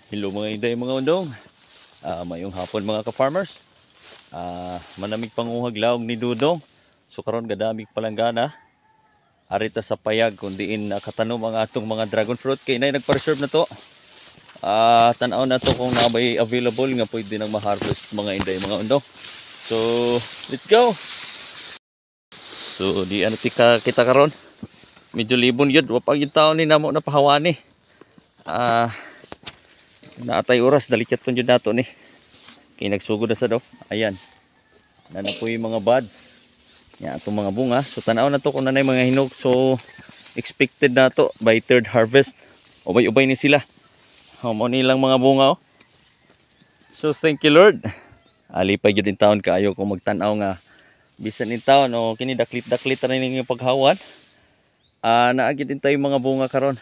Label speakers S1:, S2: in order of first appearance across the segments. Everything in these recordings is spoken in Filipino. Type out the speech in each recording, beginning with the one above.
S1: Hello mga inday mga undong. Mayong hapon mga ka-farmers. Manamig panguhag laog ni Dudong. So karon gadamig palanggana. Arita sa payag kundi nakatanom ang atong mga dragon fruit kay nay nagpa-reserve na to. Tan-aw na to kung nabay available nga pwede nang ma-harvest mga inday mga undong. So let's go. So di ano kita karon. Medyo libon yun. Wapag yung taon ni namo na pahawani. Naatay oras dalikat kun jud nato ni kay nagsugod na sa do. Ayan na po yung mga buds nya atong mga bunga. So tan-aw na to kung nanay mga hinog. So expected na to by third harvest. Ubay-ubay ni sila. Mo nilang mga bunga oh. So thank you Lord. Alipay jud in taon kaayo kung magtan-aw nga bisan in taon o kini daklit-daklit ra ning paghawan. Naagid din tayo mga bunga karon.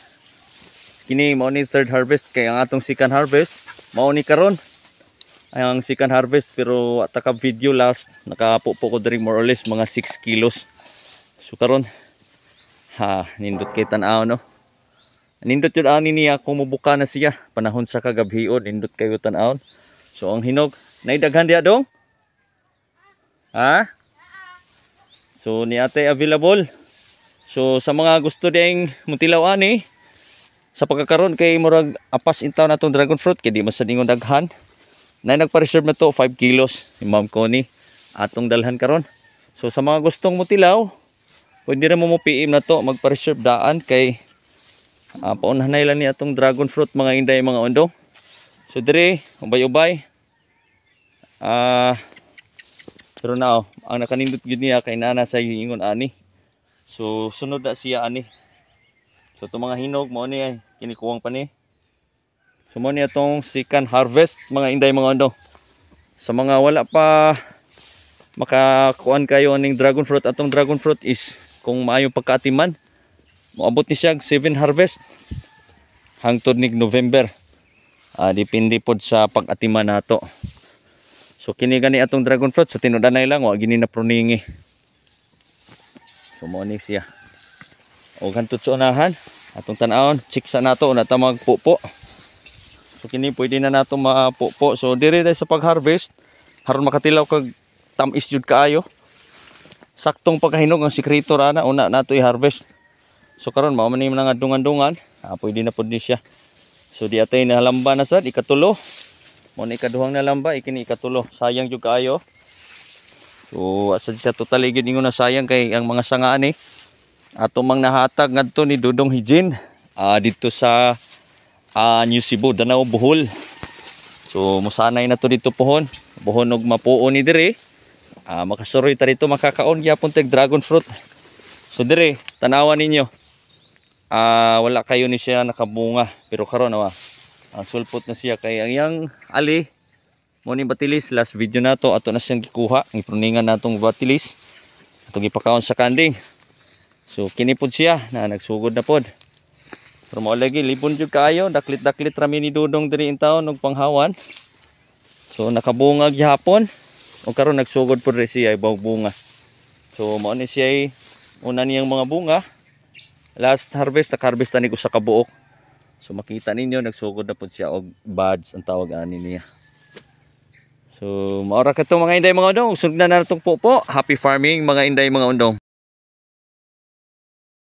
S1: Kini mao ni third harvest kay ang atong second harvest mao ni karon ang second harvest pero taka video last nakapupo ko diri more or less mga 6 kilos. So karon nindot kay tan-aw no. Nindot jud ani niya kung mubuka na siya panahon sa kagabhion nindot kayo tan-aw. So ang hinog nay daghan diha dong. So ni ate available. So sa mga gusto ding mutilaw ani sa pagkakaroon kay murag apas intaw na tong dragon fruit kay di masadingon daghan. Nay nagpa-reserve na to 5 kilos ni Ma'am Connie atong dalhan karon. So sa mga gustong mutilaw, pwede ra mo PM na to magpa-reserve daan kay paunhanay lang ni atong dragon fruit mga inday mga undong. So dire ubay-ubay. Pero now ang nakanindot gyud niya kay nana sa ingon ani. So sunod na siya ani. So itong mga hinog mo ni ay kinikuwang pa ni. So mo ni itong second harvest mga inday mga undong. Sa mga wala pa makakuan kayo ning dragon fruit, atong dragon fruit is kung maayo pagkaatiman moabot ni siya 7 harvest hangtod nig November. Depende pod sa pag-atiman nato. So kini gani atong dragon fruit sa tinudanay lang wa gini na pruningi. So mo ni siya. O hantod sa unahan atong tan-awon check sa nato na ta magpupo. So kini pwede na nato mapupo. So dire sa pag-harvest haron makatilaw kag tamis jud kaayo. Saktong pagkahinog ang sekreto ra na una nato i-harvest. So karon mao man ni mga dungan-dungan, pwede na pud ni siya. So di atay na lamba na sad ikatulo. Mo ni ikaduhang na lamba ikini ikatulo. Sayang jud kaayo. So asa siya totally gyud ingon na sayang kay ang mga sanga ani ato mang nahatag ngadto ni Dudong Hijin dito sa New Cebu, Danau, Bohol. So musanay na to dito pohon og mapuo ni dire. Makasuroy ta dito makakaon gyapon teg dragon fruit. So dire tanawan ninyo. Wala kayo ni siya nakabunga pero karon sulpot na siya kay ang yang ali mo ni batilis last video nato ato na siyang gikuha ipruningan natong batilis atong ipakaon sa kanding. So kini pod siya na nagsugod na pod. Pero mao lagi libon jud kaayo daklit-daklit rami ni Dudong diri in taon og panghawan. So nakabungag gyapon og karon nagsugod pod ri siya ibaw bunga. So mao ni siya una niyang mga bunga. Last harvest naka-harvest ani ko sa kabuok. So makita ninyo nagsugod na pod siya og buds ang tawag ani niya. So mao ra kadto mga inday mga undong. Sugdan na natong pupo. Happy farming mga inday mga undong.